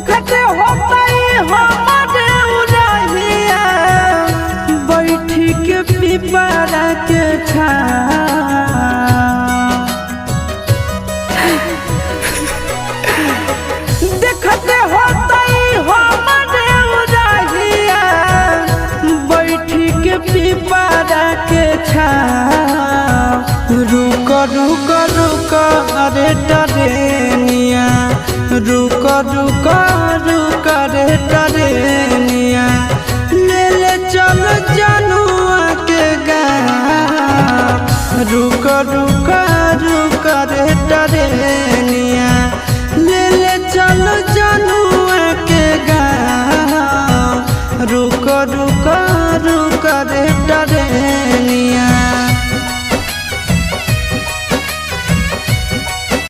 देखते होता हमारे उड़हिया बैठी के पिपरा के देखते होता हमारे उड़हिया बैठी के पिपरा के रुक रुक रुक अरे टरेनिया रुक रुक रुक रे टरेनिया ले ले चल जनुआ के गाँव रुक रुक